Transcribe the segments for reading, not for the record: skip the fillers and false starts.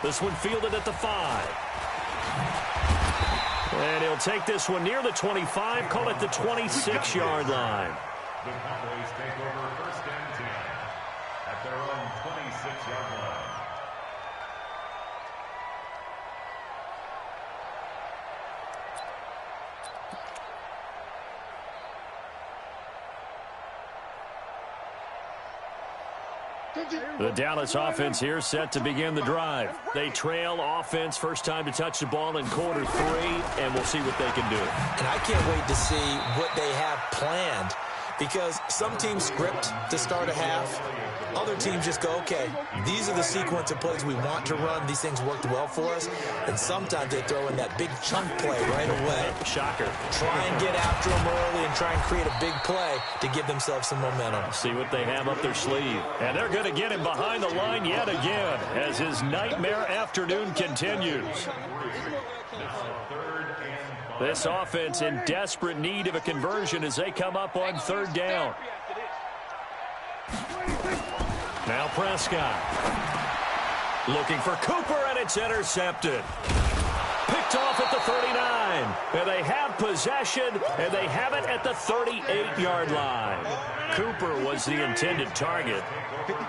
This one fielded at the 5. And he'll take this one near the 25, call it the 26-yard line. The Cowboys take over 1st and 10 at their own 26-yard line. The Dallas offense here set to begin the drive. They trail offense, first time to touch the ball in quarter 3, and we'll see what they can do. And I can't wait to see what they have planned, because some teams script to start a half. Other teams just go, okay, these are the sequence of plays we want to run. These things worked well for us. And sometimes they throw in that big chunk play right away. Shocker. Try and get after them early and try and create a big play to give themselves some momentum. See what they have up their sleeve. And they're going to get him behind the line yet again as his nightmare afternoon continues. This offense in desperate need of a conversion as they come up on 3rd down. Now Prescott. Looking for Cooper, and it's intercepted. Picked off at the 39. And they have possession, and they have it at the 38-yard line. Cooper was the intended target.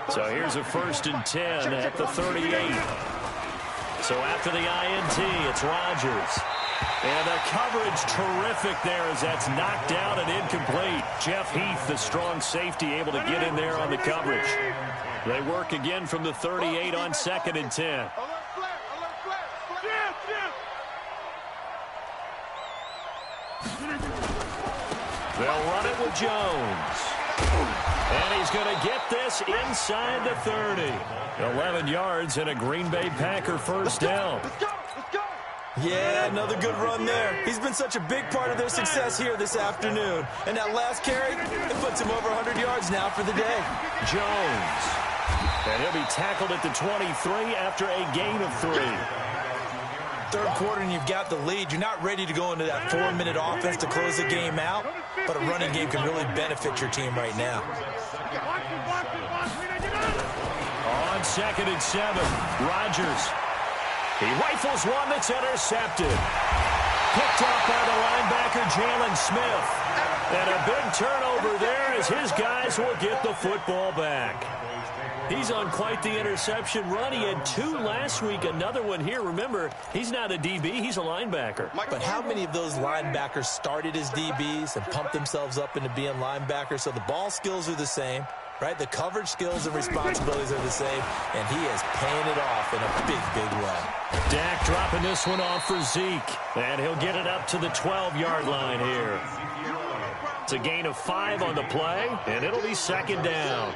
So here's a 1st and 10 at the 38. So after the INT, it's Rodgers. And the coverage terrific there as that's knocked down and incomplete. Jeff Heath, the strong safety, able to get in there on the coverage. They work again from the 38 on 2nd and 10. They'll run it with Jones. And he's going to get this inside the 30. 11 yards and a Green Bay Packer first down. Yeah, another good run there. He's been such a big part of their success here this afternoon. And that last carry, it puts him over 100 yards now for the day. Jones. And he'll be tackled at the 23 after a gain of 3. 3rd quarter and you've got the lead. You're not ready to go into that 4-minute offense to close the game out, but a running game can really benefit your team right now. On 2nd and 7, Rodgers. He rifles one that's intercepted. Picked off by the linebacker, Jalen Smith. And a big turnover there as his guys will get the football back. He's on quite the interception run. He had 2 last week, another one here. Remember, he's not a DB, he's a linebacker. But how many of those linebackers started as DBs and pumped themselves up into being linebackers? So the ball skills are the same, right? The coverage skills and responsibilities are the same, and he is paying it off in a big, big way. Dak dropping this one off for Zeke, and he'll get it up to the 12-yard line here. It's a gain of 5 on the play, and it'll be 2nd down.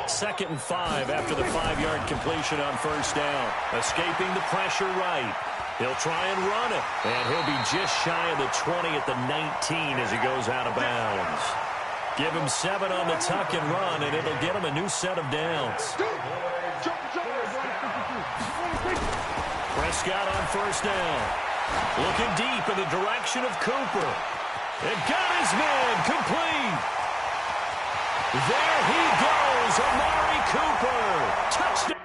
2nd and 5 after the 5-yard completion on 1st down. Escaping the pressure right. He'll try and run it, and he'll be just shy of the 20 at the 19 as he goes out of bounds. Give him 7 on the tuck and run, and it'll get him a new set of downs. Prescott on 1st down. Looking deep in the direction of Cooper. And got his man complete. There he goes, Amari Cooper. Touchdown.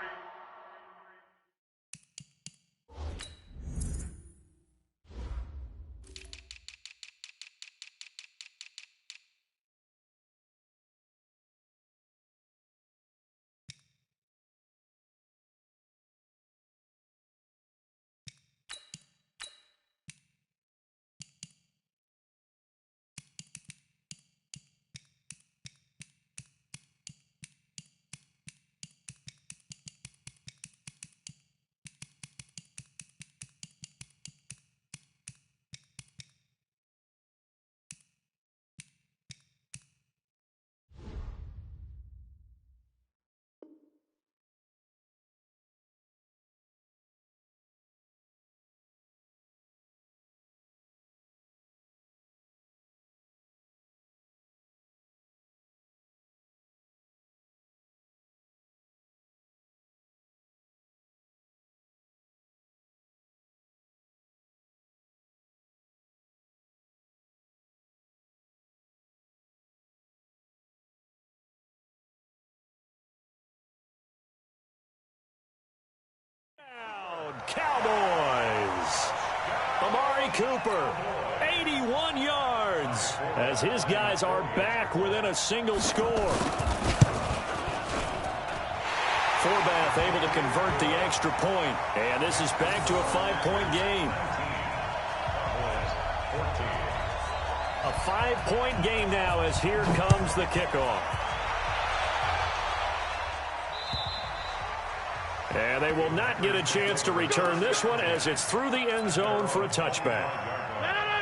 Cowboys. Amari Cooper, 81 yards, as his guys are back within a single score. Forbath able to convert the extra point, and this is back to a 5-point game. A 5-point game now as here comes the kickoff. And they will not get a chance to return this one as it's through the end zone for a touchback.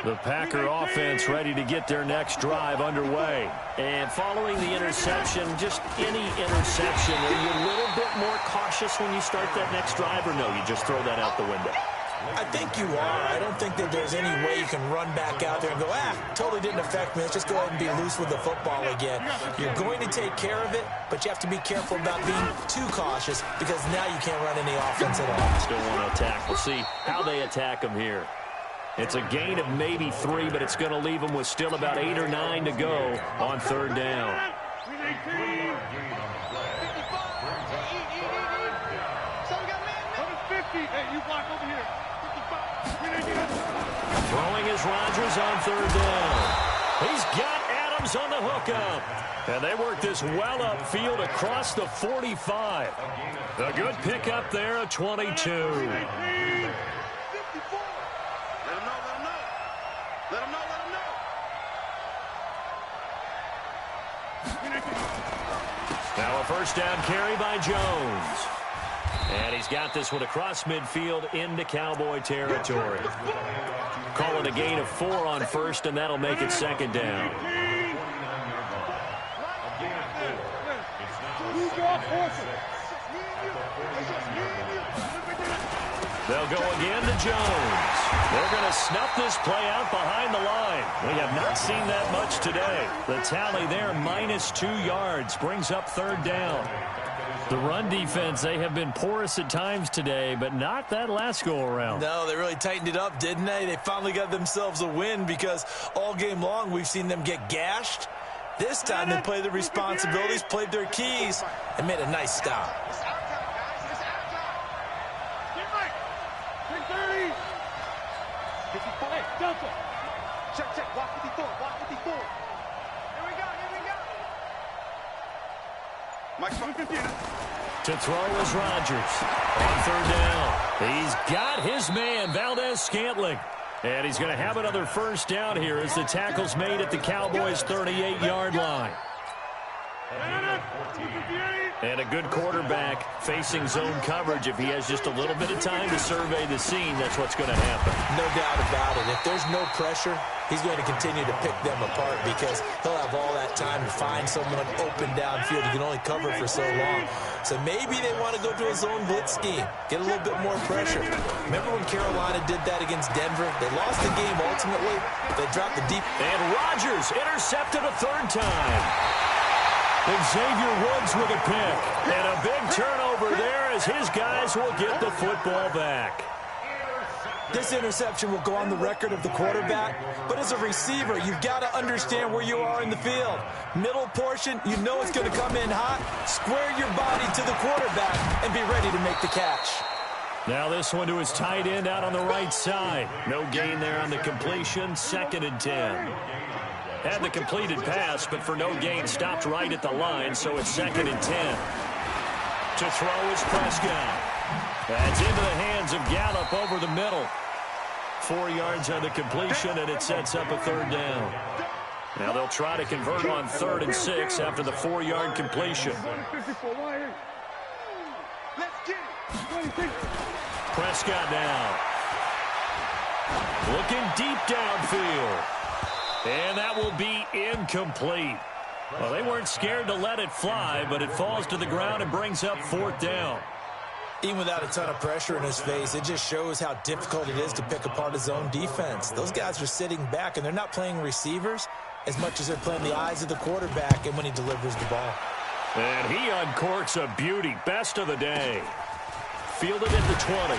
The Packer offense ready to get their next drive underway. And following the interception, just any interception, are you a little bit more cautious when you start that next drive, or no, you just throw that out the window? I think you are. I don't think that there's any way you can run back out there and go, totally didn't affect me. Let's just go ahead and be loose with the football again. You're going to take care of it, but you have to be careful about being too cautious because now you can't run any offense at all. Still want to attack. We'll see how they attack them here. It's a gain of maybe 3, but it's going to leave them with still about 8 or 9 to go on third down. Throwing is Rodgers on third down. He's got Adams on the hookup. And they work this well upfield across the 45. A good pickup there, a 22. Now a first down carry by Jones. And he's got this one across midfield into Cowboy territory. Call it a gain of 4 on first, and that'll make it second down. They'll go again to Jones. They're going to snuff this play out behind the line. We have not seen that much today. The tally there, -2 yards, brings up third down. The run defense, they have been porous at times today, but not that last go-around. No, they really tightened it up, didn't they? They finally got themselves a win because all game long we've seen them get gashed. This time they played their responsibilities, played their keys, and made a nice stop. Check, walk 54, walk 54. Here we go. To throw is Rodgers. On third down, he's got his man, Valdez-Scantling. And he's going to have another first down here as the tackle's made at the Cowboys' 38-yard line. And a good quarterback facing zone coverage. If he has just a little bit of time to survey the scene, that's what's going to happen. No doubt about it. If there's no pressure, he's going to continue to pick them apart because he'll have all that time to find someone open downfield. He can only cover for so long. So maybe they want to go to a zone blitz scheme, get a little bit more pressure. Remember when Carolina did that against Denver? They lost the game ultimately. They dropped the deep. And Rodgers intercepted a third time. Xavier Woods with a pick. And a big turnover there as his guys will get the football back. This interception will go on the record of the quarterback, but as a receiver, you've got to understand where you are in the field. Middle portion, you know it's going to come in hot. Square your body to the quarterback and be ready to make the catch. Now this one to his tight end out on the right side. No gain there on the completion, 2nd and 10. Had the completed pass, but for no gain, stopped right at the line, so it's 2nd and 10. To throw is Prescott. That's into the hands of Gallup over the middle. 4 yards on the completion, and it sets up a third down. Now they'll try to convert on 3rd and 6 after the 4-yard completion. Prescott now. Looking deep downfield. And that will be incomplete. Well, they weren't scared to let it fly, but it falls to the ground and brings up 4th down. Even without a ton of pressure in his face, it just shows how difficult it is to pick apart his own defense. Those guys are sitting back, and they're not playing receivers as much as they're playing the eyes of the quarterback and when he delivers the ball. And he uncorks a beauty. Best of the day. Fielded at the 20.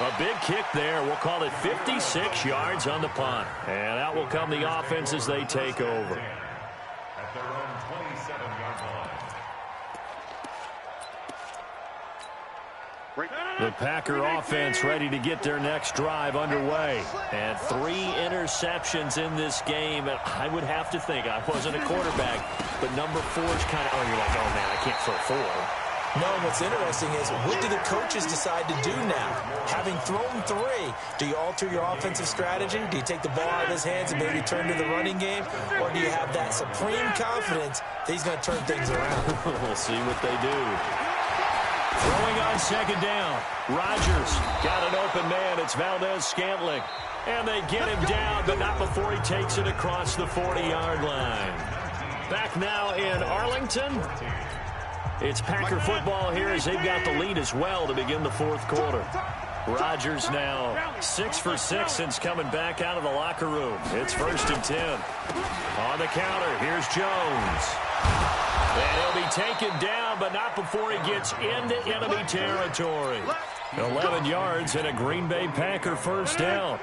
A big kick there. We'll call it 56 yards on the punt. And out will come the offense as they take over. At their own 27-yard line. The Packer offense ready to get their next drive underway. And 3 interceptions in this game. And I would have to think, I wasn't a quarterback, but number 4 is kind of, oh, you're like, oh, man, I can't throw 4. No, what's interesting is, what do the coaches decide to do now? Having thrown 3, do you alter your offensive strategy? Do you take the ball out of his hands and maybe turn to the running game? Or do you have that supreme confidence that he's going to turn things around? We'll see what they do. Throwing on second down. Rodgers got an open man. It's Valdez-Scantling. And they get him down, but not before he takes it across the 40-yard line. Back now in Arlington. It's Packer football here as they've got the lead as well to begin the 4th quarter. Rodgers now 6 for 6 since coming back out of the locker room. It's 1st and 10. On the counter, here's Jones. And he'll be taken down, but not before he gets into enemy territory. 11 yards and a Green Bay Packer first down.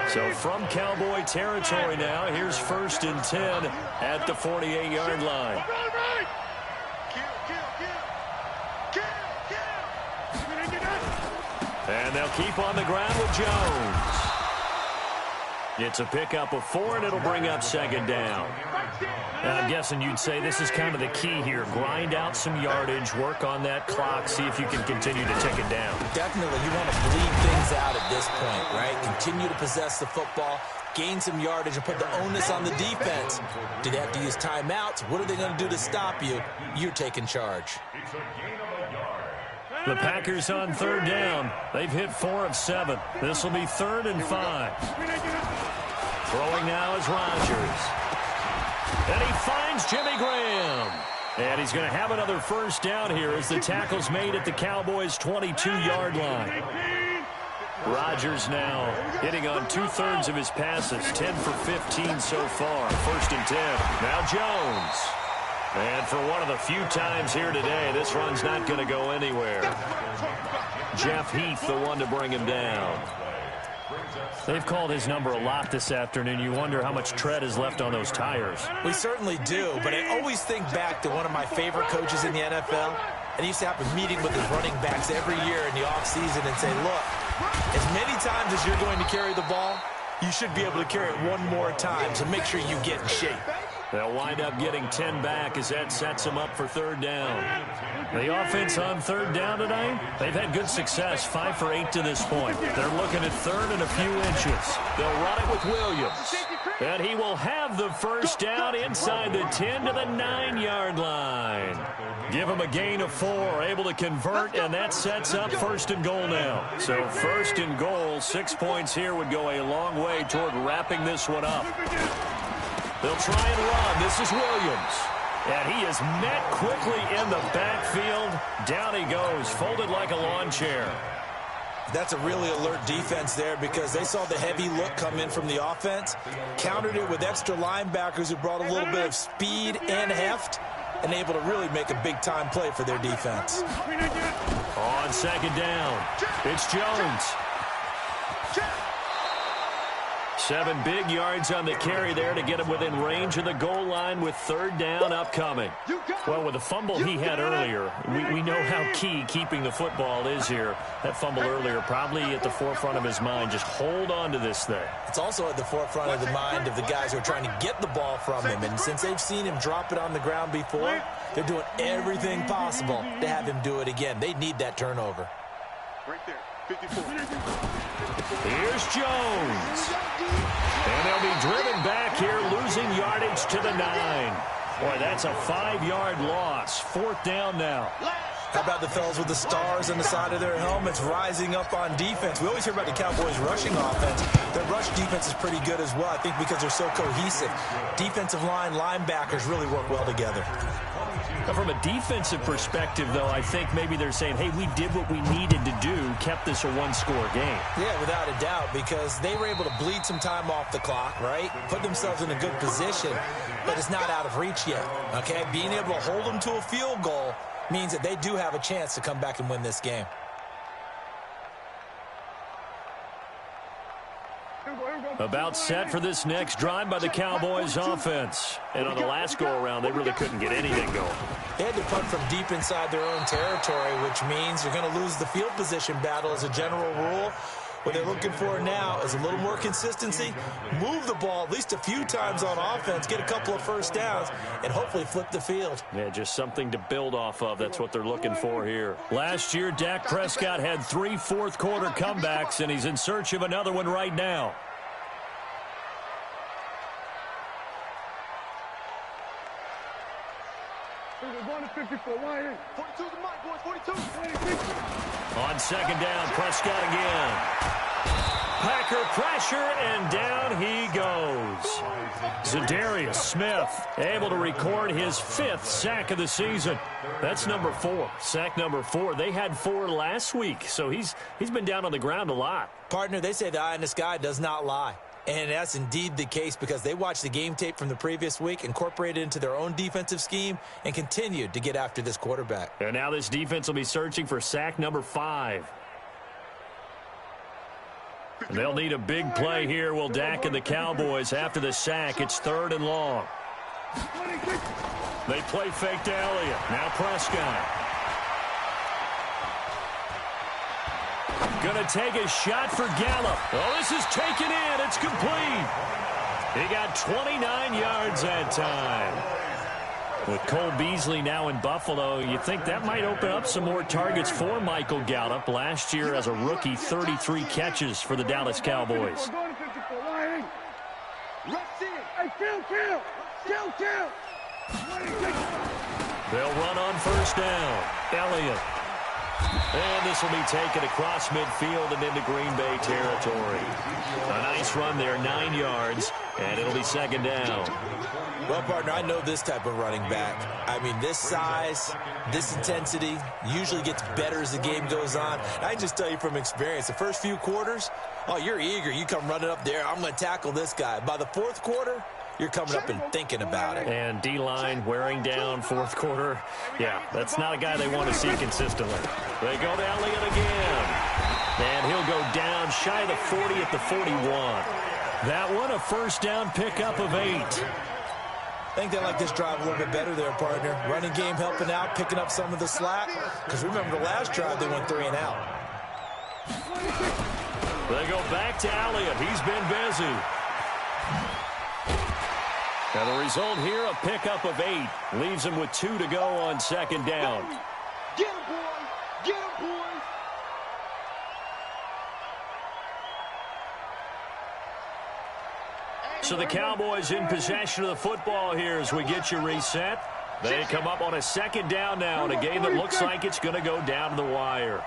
So from Cowboy territory now, here's 1st and 10 at the 48-yard line. And they'll keep on the ground with Jones. It's a pickup of 4, and it'll bring up second down. And I'm guessing you'd say this is kind of the key here. Grind out some yardage, work on that clock, see if you can continue to take it down. Definitely, you want to bleed things out at this point, right? Continue to possess the football, gain some yardage, and put the onus on the defense. Do they have to use timeouts? What are they going to do to stop you? You're taking charge. The Packers on 3rd down. They've hit 4 of 7. This will be 3rd and 5. Throwing now is Rodgers. And he finds Jimmy Graham. And he's going to have another first down here as the tackle's made at the Cowboys' 22-yard line. Rodgers now hitting on 2/3 of his passes, 10 for 15 so far. 1st and 10. Now Jones. And for one of the few times here today, this run's not going to go anywhere. Jeff Heath, the one to bring him down. They've called his number a lot this afternoon. You wonder how much tread is left on those tires. We certainly do, but I always think back to one of my favorite coaches in the NFL. And he used to have a meeting with his running backs every year in the offseason and say, look, as many times as you're going to carry the ball, you should be able to carry it one more time, so make sure you get in shape. They'll wind up getting 10 back as that sets them up for 3rd down. The offense on 3rd down tonight, they've had good success, 5 for 8 to this point. They're looking at 3rd and a few inches. They'll run it with Williams. And he will have the first down inside the 10 to the 9-yard line. Give him a gain of 4, able to convert, and that sets up 1st and goal now. So 1st and goal, 6 points here would go a long way toward wrapping this one up. They'll try and run. This is Williams. And he is met quickly in the backfield. Down he goes, folded like a lawn chair. That's a really alert defense there because they saw the heavy look come in from the offense, countered it with extra linebackers who brought a little bit of speed and heft, and able to really make a big-time play for their defense. On 2nd down, it's Jones. 7 big yards on the carry there to get him within range of the goal line with 3rd down upcoming. Well, with the fumble he had earlier, we know how key keeping the football is here. That fumble earlier probably at the forefront of his mind. Just hold on to this thing. It's also at the forefront of the mind of the guys who are trying to get the ball from him. And since they've seen him drop it on the ground before, they're doing everything possible to have him do it again. They need that turnover. Right there, 54. Here's Jones. And they'll be driven back here, losing yardage to the 9. Boy, that's a 5-yard loss. 4th down now. How about the fellas with the stars on the side of their helmets rising up on defense? We always hear about the Cowboys' rushing offense. Their rush defense is pretty good as well, I think, because they're so cohesive. Defensive line, linebackers really work well together. Now, from a defensive perspective, though, I think maybe they're saying, hey, we did what we needed to do, kept this a 1-score game. Yeah, without a doubt, because they were able to bleed some time off the clock, right? Put themselves in a good position, but it's not out of reach yet, okay? Being able to hold them to a field goal means that they do have a chance to come back and win this game. Here we go, here we go. About set for this next drive by the Cowboys offense. And on the last go-around, they really couldn't get anything going. They had to punt from deep inside their own territory, which means you're going to lose the field position battle as a general rule. What they're looking for now is a little more consistency, move the ball at least a few times on offense, get a couple of first downs, and hopefully flip the field. Yeah, just something to build off of. That's what they're looking for here. Last year, Dak Prescott had 3 fourth-quarter comebacks, and he's in search of another one right now. On second down, Prescott again. Packer pressure, and down he goes. Zadarius Smith able to record his 5th sack of the season. That's number 4. Sack number 4. They had 4 last week, so he's been down on the ground a lot. Partner, they say the eye in the sky does not lie. And that's indeed the case because they watched the game tape from the previous week, incorporated it into their own defensive scheme, and continued to get after this quarterback. And now this defense will be searching for sack number 5. And they'll need a big play here, will Dak and the Cowboys after the sack. It's 3rd and long. They play fake to Elliott. Now Prescott. Going to take a shot for Gallup. Oh, this is taken in. It's complete. He got 29 yards that time. With Cole Beasley now in Buffalo, you think that might open up some more targets for Michael Gallup. Last year as a rookie, 33 catches for the Dallas Cowboys. They'll run on first down. Elliott. And this will be taken across midfield and into Green Bay territory. A nice run there, 9 yards, and it'll be 2nd down. Well, partner, I know this type of running back. I mean, this size, this intensity usually gets better as the game goes on. I can just tell you from experience, the first few quarters, oh, you're eager. You come running up there, I'm going to tackle this guy. By the 4th quarter, you're coming up and thinking about it. And D-line wearing down 4th quarter. Yeah, that's not a guy they want to see consistently. They go to Elliott again. And he'll go down shy of the 40 at the 41. That one a first down pickup of 8. I think they like this drive a little bit better there, partner. Running game helping out, picking up some of the slack. Because remember, the last drive they went 3 and out. They go back to Elliott. He's been busy. Now the result here, a pickup of 8. Leaves him with 2 to go on 2nd down. Get him, boy! Get him, boy! So the Cowboys in possession of the football here as we get you reset. They come up on a 2nd down now in a game that looks like it's going to go down to the wire.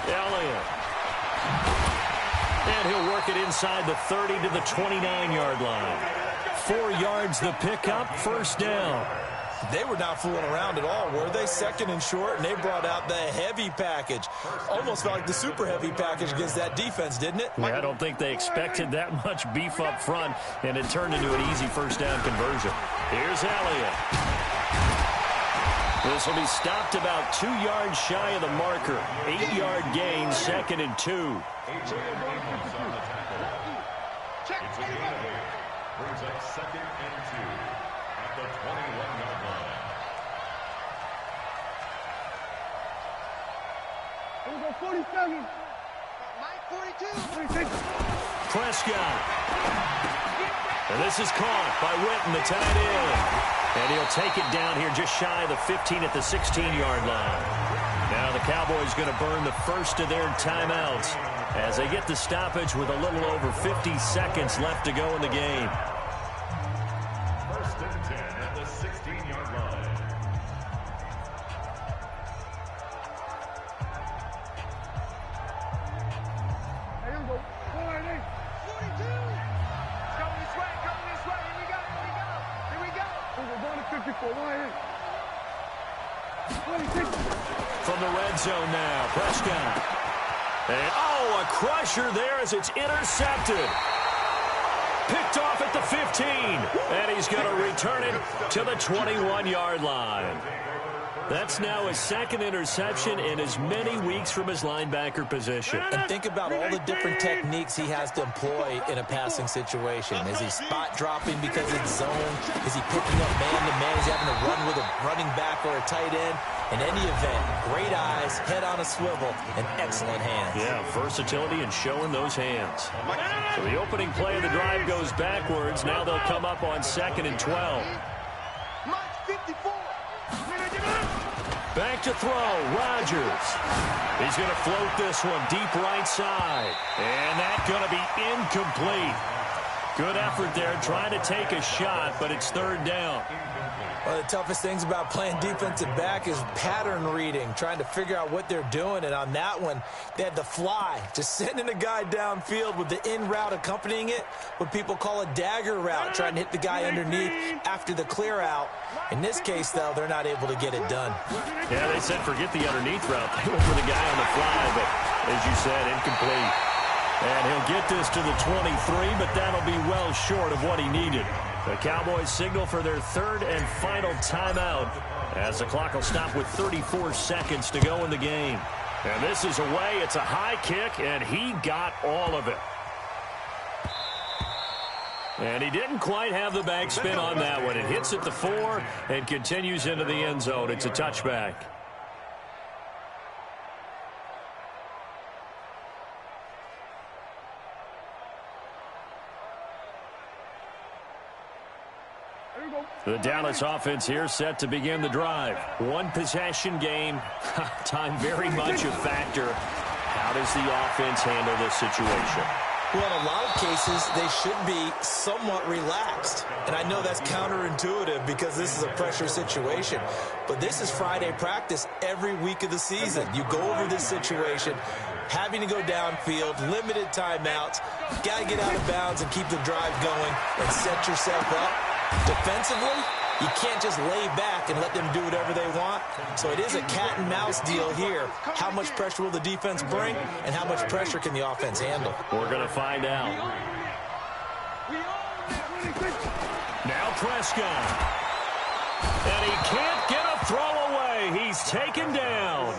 Elliott. And he'll work it inside the 30 to the 29-yard line. 4 yards the pickup, first down. They were not fooling around at all, were they? 2nd and short, and they brought out the heavy package. Almost felt like the super heavy package against that defense, didn't it? Yeah, I don't think they expected that much beef up front, and it turned into an easy first down conversion. Here's Elliott. This will be stopped about 2 yards shy of the marker. 8-yard gain, 2nd and 2. It's a gain. Brings up 2nd and 2 at the 21-yard line. We'll go 47. Mike 42. Prescott. And this is caught by Witten, the tight end. And he'll take it down here just shy of the 15 at the 16-yard line. Now the Cowboys going to burn the first of their timeouts as they get the stoppage with a little over 50 seconds left to go in the game. 1st and 10 at the 16-yard line. Hey, here we go. 42. Coming this way, coming this way. Here we go, here we go. Here we go. We're going to 54. Right here. 26. From the red zone now, Prescott. And, oh, a crusher there as it's intercepted. Picked off at the 15. And he's going to return it to the 21-yard line. That's now his second interception in as many weeks from his linebacker position. And think about all the different techniques he has to employ in a passing situation. Is he spot dropping because it's zone? Is he picking up man-to-man? Is he having to run with a running back or a tight end? In any event, great eyes, head on a swivel, and excellent hands. Yeah, versatility and showing those hands. So the opening play of the drive goes backwards. Now they'll come up on 2nd and 12. Back to throw, Rodgers. He's going to float this one deep right side. And that's going to be incomplete. Good effort there, trying to take a shot, but it's 3rd down. One of the toughest things about playing defensive back is pattern reading, trying to figure out what they're doing. And on that one, they had the fly, just sending a guy downfield with the in route accompanying it, what people call a dagger route, trying to hit the guy underneath after the clear out. In this case, though, they're not able to get it done. Yeah, they said forget the underneath route. They went for the guy on the fly, but as you said, incomplete. And he'll get this to the 23, but that'll be well short of what he needed. The Cowboys signal for their 3rd and final timeout as the clock will stop with 34 seconds to go in the game. And this is away. It's a high kick, and he got all of it. And he didn't quite have the backspin on that one. It hits at the 4 and continues into the end zone. It's a touchback. The Dallas offense here set to begin the drive. One possession game. Time very much a factor. How does the offense handle this situation? Well, in a lot of cases, they should be somewhat relaxed. And I know that's counterintuitive because this is a pressure situation. But this is Friday practice every week of the season. You go over this situation, having to go downfield, limited timeouts. Got to get out of bounds and keep the drive going and set yourself up. Defensively, you can't just lay back and let them do whatever they want. So it is a cat and mouse deal here. How much pressure will the defense bring, and how much pressure can the offense handle? We're going to find out. Now Prescott. And he can't get a throw away. He's taken down.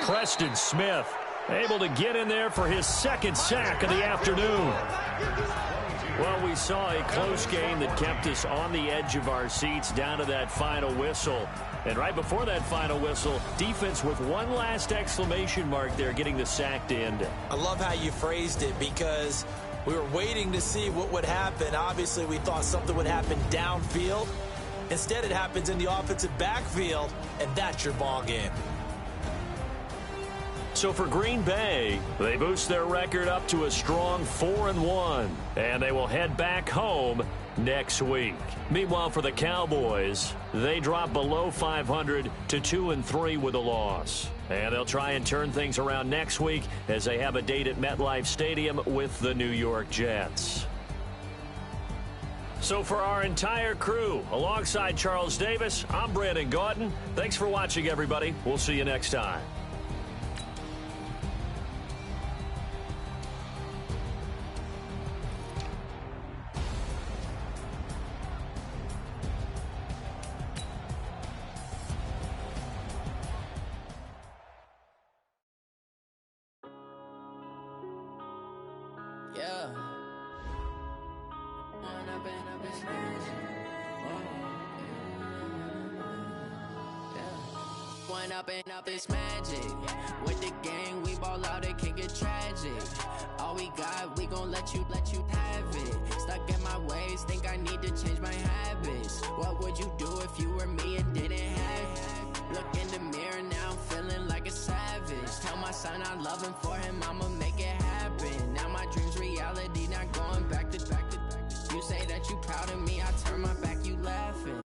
Preston Smith able to get in there for his 2nd sack of the afternoon. Well, we saw a close game that kept us on the edge of our seats down to that final whistle. And right before that final whistle, defense with one last exclamation mark there, getting the sack to end it. I love how you phrased it because we were waiting to see what would happen. Obviously, we thought something would happen downfield. Instead, it happens in the offensive backfield, and that's your ball game. So for Green Bay, they boost their record up to a strong 4-1, and they will head back home next week. Meanwhile, for the Cowboys, they drop below 500 to 2-3 with a loss. And they'll try and turn things around next week as they have a date at MetLife Stadium with the New York Jets. So for our entire crew, alongside Charles Davis, I'm Brandon Gaudin. Thanks for watching, everybody. We'll see you next time. Yeah. One up and up is magic. With the gang, we ball out, it can get tragic. All we got, we gon' let you have it. Stuck in my ways, think I need to change my habits. What would you do if you were me and didn't have it? Look in the mirror, now I'm feeling like a savage. Tell my son I love him, for him I'ma make it happen. Now my dream's reality, not going back to. You say that you proud of me, I turn my back, you laughing.